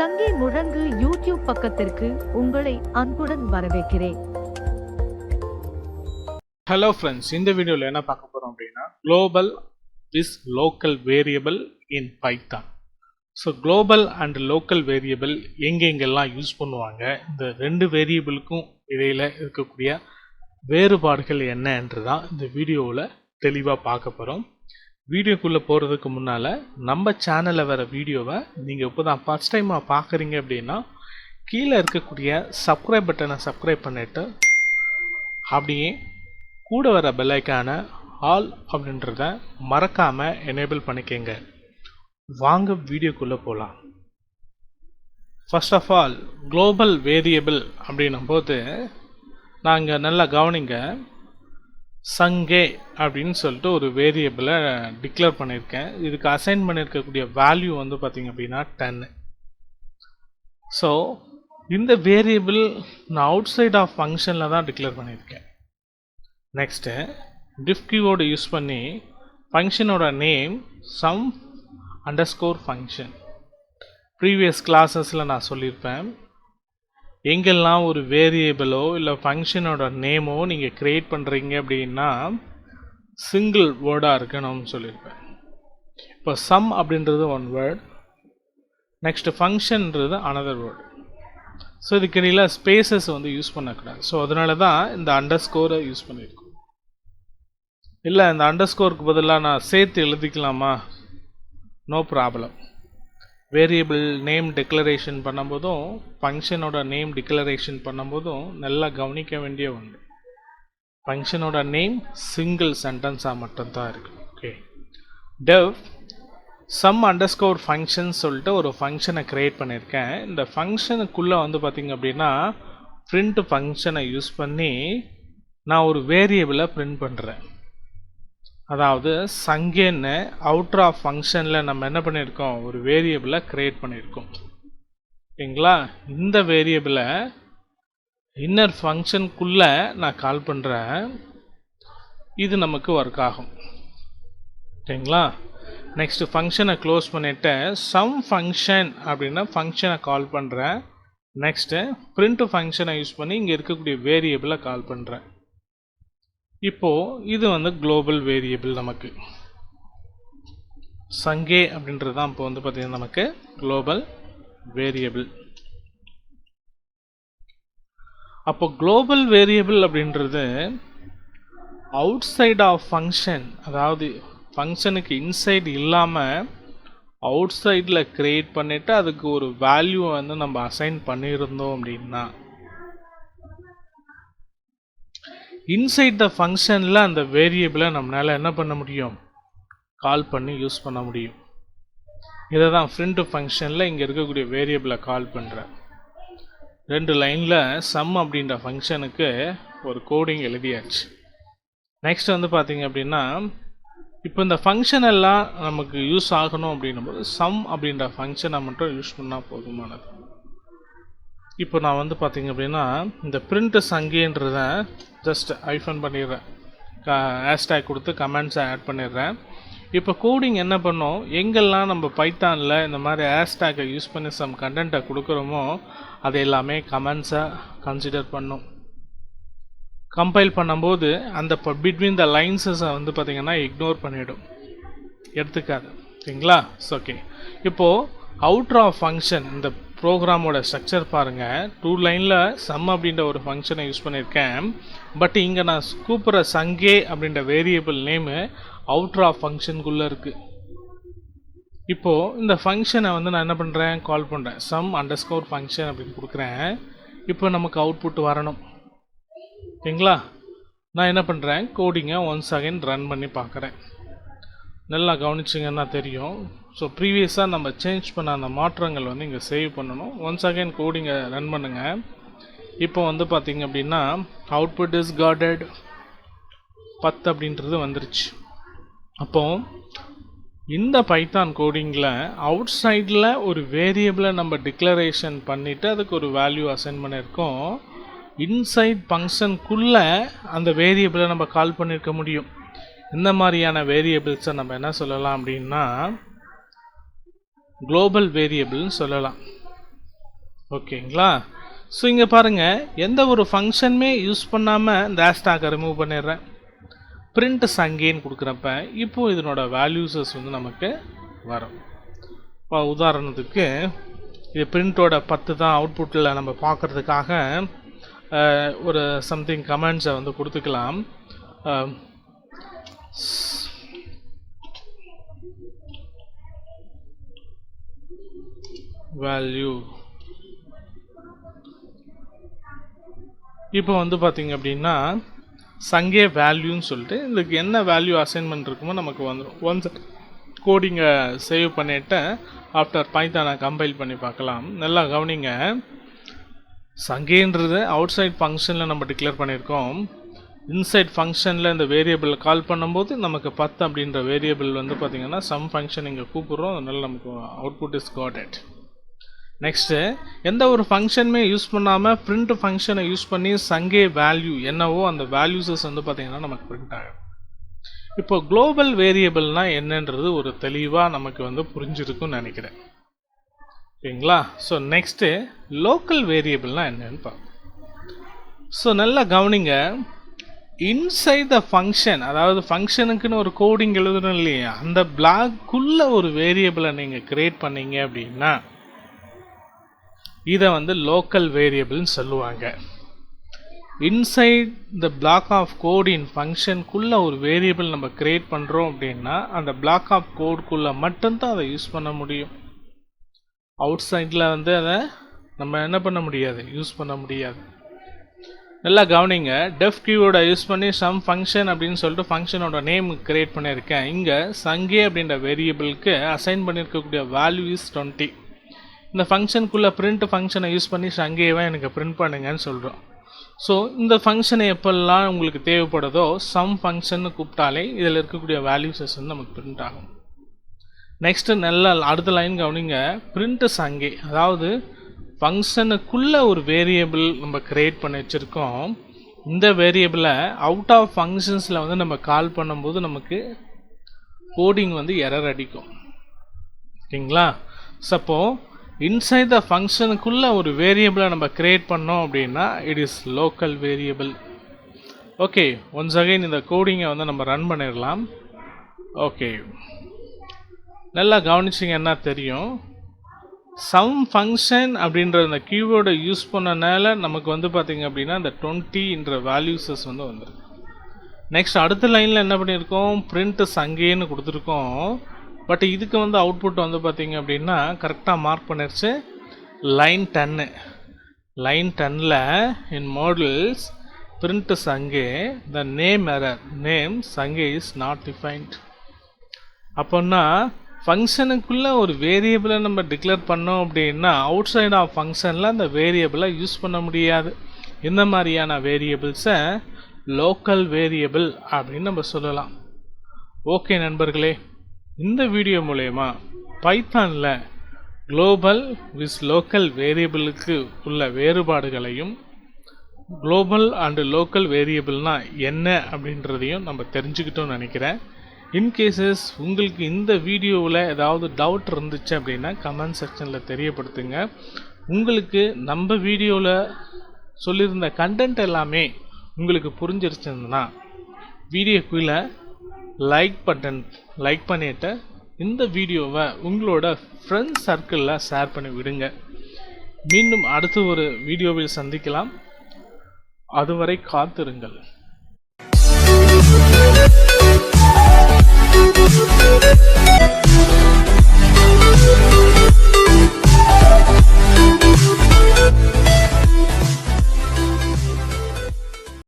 சங்கே முழங்கு யூடியூப் பக்கத்திற்கு உங்களை அன்புடன் வரவேற்கிறேன். ஹலோ ஃப்ரெண்ட்ஸ், இந்த வீடியோவில் என்ன பார்க்க போகிறோம் அப்படின்னா global is local variable in Python. So global and local variable எங்கெங்கெல்லாம் யூஸ் பண்ணுவாங்க, இந்த ரெண்டு வேரியபிளுக்கும் இடையில் இருக்கக்கூடிய வேறுபாடுகள் என்னன்று தான் இந்த வீடியோவில் தெளிவாக பார்க்க போகிறோம். வீடியோக்குள்ளே போகிறதுக்கு முன்னால் நம்ம சேனலில் வர வீடியோவை நீங்கள் இப்போ தான் ஃபஸ்ட் டைமாக பார்க்குறீங்க அப்படின்னா கீழே இருக்கக்கூடிய சப்ஸ்கிரைப் பட்டனை சப்ஸ்கிரைப் பண்ணிவிட்டு அப்படியே கூட வர பெல்லைக்கான ஆல் அப்படின்றத மறக்காமல் எனேபிள் பண்ணிக்கங்க. வாங்க வீடியோக்குள்ளே போகலாம். First of all global variable அப்படின்னும் போது நாங்கள் நல்லா கவனிங்க, சங்கே அப்படின்னு சொல்லிட்டு ஒரு வேரியபிளை டிக்ளேர் பண்ணியிருக்கேன். இதுக்கு அசைன் பண்ணியிருக்கக்கூடிய வேல்யூ வந்து பார்த்திங்க அப்படின்னா 10. ஸோ இந்த வேரியபிள் நான் அவுட் சைட் ஆஃப் ஃபங்க்ஷனில் தான் டிக்ளேர் பண்ணியிருக்கேன். நெக்ஸ்ட்டு டிஃப் கீவோர்டு யூஸ் பண்ணி ஃபங்க்ஷனோட name sum underscore function. Previous கிளாஸஸில் நான் சொல்லியிருப்பேன், எங்கெல்லாம் ஒரு வேரியபிளோ இல்லை ஃபங்க்ஷனோட நேமோ நீங்கள் க்ரியேட் பண்ணுறீங்க அப்படின்னா சிங்கிள் வேர்டாக இருக்கணும்னு சொல்லியிருப்பேன். இப்போ சம் அப்படின்றது ஒன் வேர்ட், நெக்ஸ்ட்டு ஃபங்க்ஷன்ன்றது அனதர் வேர்டு. ஸோ இதுக்கு இடையில் ஸ்பேசஸ் வந்து யூஸ் பண்ணக்கூடாது. ஸோ அதனால தான் இந்த அண்டர்ஸ்கோரை யூஸ் பண்ணியிருக்கோம். இல்லை இந்த அண்டர்ஸ்கோருக்கு பதிலாக நான் சேர்த்து எழுதிக்கலாமா? No problem. Variable name declaration பண்ணும்போதும் ஃபங்க்ஷனோட நேம் டிக்ளரேஷன் பண்ணும்போதும் நல்லா கவனிக்க வேண்டிய ஒன்று, ஃபங்க்ஷனோட நேம் சிங்கிள் சென்டென்ஸாக மட்டும்தான் இருக்குது. Okay, def sum underscore function சொல்லிட்டு ஒரு ஃபங்க்ஷனை க்ரியேட் பண்ணியிருக்கேன். இந்த ஃபங்க்ஷனுக்குள்ளே வந்து பார்த்திங்க அப்படின்னா பிரிண்ட் ஃபங்க்ஷனை யூஸ் பண்ணி நான் ஒரு வேரியபிளை பிரிண்ட் பண்ணுறேன். அதாவது சங்கேன்னு அவுட்டர் ஆஃப் ஃபங்க்ஷனில் நம்ம என்ன பண்ணியிருக்கோம், ஒரு வேரியபிளை க்ரியேட் பண்ணியிருக்கோம். ஓகேங்களா? இந்த வேரியபிளை இன்னர் ஃபங்க்ஷனுக்குள்ளே நான் கால் பண்ணுறேன். இது நமக்கு ஒர்க் ஆகும். ஓகேங்களா? நெக்ஸ்ட் ஃபங்க்ஷனை க்ளோஸ் பண்ணிவிட்டு சம் ஃபங்க்ஷன் அப்படின்னா ஃபங்க்ஷனை கால் பண்ணுறேன். நெக்ஸ்ட்டு பிரிண்ட் ஃபங்க்ஷனை யூஸ் பண்ணி இங்கே இருக்கக்கூடிய வேரியபிளை கால் பண்ணுறேன். இப்போது இது வந்து குளோபல் வேரியபிள், நமக்கு சங்கே அப்படின்றது தான் இப்போ வந்து பார்த்திங்கன்னா நமக்கு குளோபல் வேரியபிள். அப்போ குளோபல் வேரியபிள் அப்படின்றது அவுட் சைட் ஆஃப் ஃபங்க்ஷன், அதாவது ஃபங்க்ஷனுக்கு இன்சைட் இல்லாமல் அவுட் சைடில் க்ரியேட் பண்ணிவிட்டு அதுக்கு ஒரு வேல்யூ வந்து நம்ம அசைன் பண்ணியிருந்தோம் அப்படின்னா இன்சைட் த ஃபங்க்ஷனில் அந்த வேரியபிளை நம்மளால் என்ன பண்ண முடியும், கால் பண்ணி யூஸ் பண்ண முடியும். இதை தான் பிரிண்ட் ஃபங்க்ஷனில் இங்கே இருக்கக்கூடிய வேரியபிளை கால் பண்ணுறேன். 2 லைனில் சம் அப்படின்ற ஃபங்க்ஷனுக்கு ஒரு கோடிங் எழுதியாச்சு. நெக்ஸ்ட் வந்து பார்த்திங்க அப்படின்னா இப்போ இந்த ஃபங்க்ஷன் எல்லாம் நமக்கு யூஸ் ஆகணும் அப்படின்னும்போது சம் அப்படின்ற ஃபங்க்ஷனை மட்டும் யூஸ் பண்ணால் போதுமானது. இப்போ நான் வந்து பார்த்திங்க அப்படின்னா இந்த பிரிண்ட் சங்கேன்றத ஜஸ்ட் ஐஃபன் பண்ணிடுறேன், ஹேஷ்டேக் கொடுத்து கமெண்ட்ஸை ஆட் பண்ணிடுறேன். இப்போ கோடிங் என்ன பண்ணோம், எங்கெல்லாம் நம்ம பைத்தானில் இந்த மாதிரி ஹேஷ்டேக்கை யூஸ் பண்ணி சம் கண்டென்ட்டை கொடுக்குறோமோ அது எல்லாமே கமெண்ட்ஸை கன்சிடர் பண்ணும். கம்பைல் பண்ணும்போது அந்த பிட்வீன் த லைன்ஸஸை வந்து பார்த்திங்கன்னா இக்னோர் பண்ணிவிடும், எடுத்துக்காது. ஓகேங்களா? ஓகே, இப்போது அவுட்டர் ஆஃப் ஃபங்க்ஷன் இந்த ப்ரோக்ராமோட ஸ்ட்ரக்சர் பாருங்கள். 2 லைனில் சம் அப்படின்ற ஒரு ஃபங்க்ஷனை யூஸ் பண்ணியிருக்கேன். பட் இங்கே நான் கூப்பிட்ற சங்கே அப்படின்ற வேரியபிள் நேமு அவுட்டர் ஆஃப் ஃபங்க்ஷனுக்குள்ளே இருக்குது. இப்போது இந்த ஃபங்க்ஷனை வந்து நான் என்ன பண்ணுறேன், கால் பண்ணுறேன், சம் அண்டர்ஸ்கோர் ஃபங்க்ஷன் அப்படின்னு கொடுக்குறேன். இப்போ நமக்கு அவுட்புட் வரணும். ஓகேங்களா? நான் என்ன பண்ணுறேன், கோடிங்கை ஒன்ஸ் அகைன் ரன் பண்ணி பார்க்குறேன். நல்லா கவனிச்சிங்கன்னா தெரியும். ஸோ ப்ரீவியஸாக நம்ம சேஞ்ச் பண்ண அந்த மாற்றங்கள் வந்து இங்கே சேவ் பண்ணணும். ஒன்ஸ் அகைன் கோடிங்கை ரன் பண்ணுங்கள். இப்போ வந்து பார்த்திங்க அப்படின்னா அவுட்புட் இஸ் காட்டட் 10 அப்படின்றது வந்துருச்சு. அப்போது இந்த பைத்தான் கோடிங்கில் அவுட் சைடில் ஒரு வேரியபிளை நம்ம டிக்ளரேஷன் பண்ணிவிட்டு அதுக்கு ஒரு வேல்யூ அசைன் பண்ணியிருக்கோம். இன்சைட் ஃபங்க்ஷனுக்குள்ளே அந்த வேரியபிளை நம்ம கால் பண்ணியிருக்க முடியும். இந்த மாதிரியான வேரியபிள்ஸை நம்ம என்ன சொல்லலாம் அப்படின்னா குளோபல் வேரியபிள்னு சொல்லலாம். ஓகேங்களா? ஸோ இங்கே பாருங்கள், எந்த ஒரு ஃபங்க்ஷனுமே யூஸ் பண்ணாமல் இந்த ஹேஷ்டாகை ரிமூவ் பண்ணிடுறேன். பிரிண்ட் சங்கேன்னு கொடுக்குறப்ப இப்போது இதனோட வேல்யூஸஸ் வந்து நமக்கு வரும். இப்போ உதாரணத்துக்கு இது பிரிண்டோட 10 தான் அவுட்புட்டில் நம்ம பார்க்குறதுக்காக ஒரு சம்திங் கமெண்ட்ஸை வந்து கொடுத்துக்கலாம். வேல்யூ இப்போ வந்து பார்த்திங்க அப்படின்னா சங்கே வேல்யூன்னு சொல்லிட்டு இதுக்கு என்ன வேல்யூ அசைன்மெண்ட் இருக்குமோ நமக்கு வந்துடும். ஒன்ஸ் கோடிங்கை சேவ் பண்ணிவிட்டு ஆஃப்டர் பைத்தானை கம்பைல் பண்ணி பார்க்கலாம். நல்லா கவனிங்க, சங்கேன்றது அவுட் சைட் ஃபங்க்ஷனில் நம்ம டிக்ளேர் பண்ணியிருக்கோம். இன்சைட் ஃபங்க்ஷனில் இந்த வேரியபிள் கால் பண்ணும்போது நமக்கு 10 அப்படின்ற வேரியபிள் வந்து பார்த்திங்கன்னா சம் ஃபங்க்ஷன் இங்கே கூப்பிட்றோம். அதனால் நமக்கு அவுட்புட் இஸ் காட்டட். நெக்ஸ்ட்டு எந்த ஒரு ஃபங்க்ஷனுமே யூஸ் பண்ணாமல் பிரிண்ட் ஃபங்க்ஷனை யூஸ் பண்ணி சங்கே வேல்யூ என்னவோ அந்த வேல்யூஸஸ் வந்து பார்த்திங்கன்னா நமக்கு பிரிண்ட் ஆகும். இப்போ குளோபல் வேரியபிள்னால் என்னன்றது ஒரு தெளிவாக நமக்கு வந்து புரிஞ்சிருக்குன்னு நினைக்கிறேன். ஓகேங்களா? ஸோ நெக்ஸ்ட்டு லோக்கல் வேரியபிள்னால் என்னன்னு பார்ப்போம். ஸோ நல்லா கவனிங்க, இன்சைட் த ஃபங்க்ஷன், அதாவது ஃபங்க்ஷனுக்குன்னு ஒரு கோடிங் எழுதணும் இல்லையா, அந்த பிளாக்குள்ளே ஒரு வேரியபிளை நீங்கள் கிரியேட் பண்ணீங்க அப்படின்னா இதை வந்து லோக்கல் வேரியபிள்னு சொல்லுவாங்க. Inside the block of code in ஃபங்க்ஷனுக்குள்ளே ஒரு வேரியபிள் நம்ம கிரியேட் பண்ணுறோம் அப்படின்னா அந்த பிளாக் ஆஃப் கோடுக்குள்ளே மட்டும்தான் அதை யூஸ் பண்ண முடியும். அவுட் சைடில் வந்து அதை நம்ம என்ன பண்ண முடியாது, யூஸ் பண்ண முடியாது. நல்லா கவனிங்க, டெஃப் கீவேர்டை யூஸ் பண்ணி சம் ஃபங்க்ஷன் அப்படின்னு சொல்லிட்டு ஃபங்க்ஷனோட நேம் கிரியேட் பண்ணியிருக்கேன். இங்கே சங்கே அப்படின்ற வேரியபிளுக்கு அசைன் பண்ணியிருக்கக்கூடிய வேல்யூ இஸ் 20. இந்த ஃபங்க்ஷனுக்குள்ளே பிரிண்ட் ஃபங்க்ஷனை யூஸ் பண்ணி சங்கேவை எனக்கு பிரிண்ட் பண்ணுங்கன்னு சொல்கிறோம். ஸோ இந்த ஃபங்க்ஷனை எப்பெல்லாம் உங்களுக்கு தேவைப்படுதோ சம் ஃபங்க்ஷன் கூப்பிட்டாலே இதில் இருக்கக்கூடிய வேல்யூஸஸ் வந்து நமக்கு பிரிண்ட் ஆகும். நெக்ஸ்ட்டு நல்லா அடுத்த லைன் கவனிங்க, பிரிண்ட் சங்கே, அதாவது ஃபங்க்ஷனுக்குள்ளே ஒரு வேரியபிள் நம்ம கிரியேட் பண்ணி வச்சுருக்கோம். இந்த வேரியபிளை அவுட் ஆஃப் ஃபங்க்ஷன்ஸில் வந்து நம்ம கால் பண்ணும்போது நமக்கு கோடிங் வந்து எரர் அடிக்கும். ஓகேங்களா? சப்போ இன்சைட் த ஃபங்க்ஷனுக்குள்ளே ஒரு வேரியபிளை நம்ம கிரியேட் பண்ணோம் அப்படின்னா it is local variable. Okay, once again இந்த கோடிங்கை வந்து நம்ம ரன் பண்ணிடலாம். ஓகே, நல்லா கவனிச்சிங்கன்னா தெரியும், சம் ஃபங்க்ஷன் அப்படின்ற இந்த கீவேர்டை யூஸ் பண்ணனால நமக்கு வந்து பார்த்திங்க அப்படின்னா இந்த 20ன்ற வேல்யூஸஸ் வந்து வந்துருக்கு. நெக்ஸ்ட் அடுத்த லைனில் என்ன பண்ணியிருக்கோம், பிரிண்ட் சங்கேன்னு கொடுத்துருக்கோம். பட் இதுக்கு வந்து அவுட்புட் வந்து பார்த்திங்க அப்படின்னா கரெக்டாக மார்க் பண்ணிருச்சு. Line 10 in models print Sange the name error, name Sange is not defined. அப்போன்னா ஃபங்க்ஷனுக்குள்ளே ஒரு வேரியபிளை நம்ம டிக்ளேர் பண்ணோம் அப்படின்னா அவுட் சைட் ஆஃப் ஃபங்க்ஷனில் அந்த வேரியபிளை யூஸ் பண்ண முடியாது. இந்த மாதிரியான வேரியபிள்ஸை லோக்கல் வேரியபிள் அப்படின்னு நம்ம சொல்லலாம். ஓகே நண்பர்களே, இந்த வீடியோ மூலமா பைத்தானில் குளோபல் வித் லோக்கல் வேரியபிளுக்கு உள்ள வேறுபாடுகளையும் குளோபல் அண்டு லோக்கல் வேரியபிள்னா என்ன அப்படின்றதையும் நம்ம தெரிஞ்சுக்கிட்டோம்னு நினைக்கிறேன். இன்கேசஸ் உங்களுக்கு இந்த வீடியோவில் ஏதாவது டவுட் இருந்துச்சு அப்படின்னா கமெண்ட் செக்ஷனில் தெரியப்படுத்துங்க. உங்களுக்கு நம்ம வீடியோவில் சொல்லியிருந்த கண்டென்ட் எல்லாமே உங்களுக்கு புரிஞ்சிருச்சுன்னா வீடியோக்குள்ளே லைக் பண்ணிவிட்டு இந்த வீடியோவை உங்களோட ஃப்ரெண்ட்ஸ் சர்க்கிளில் ஷேர் பண்ணி விடுங்க. மீண்டும் அடுத்த ஒரு வீடியோவில் சந்திக்கலாம். அதுவரை காத்திருங்கள்.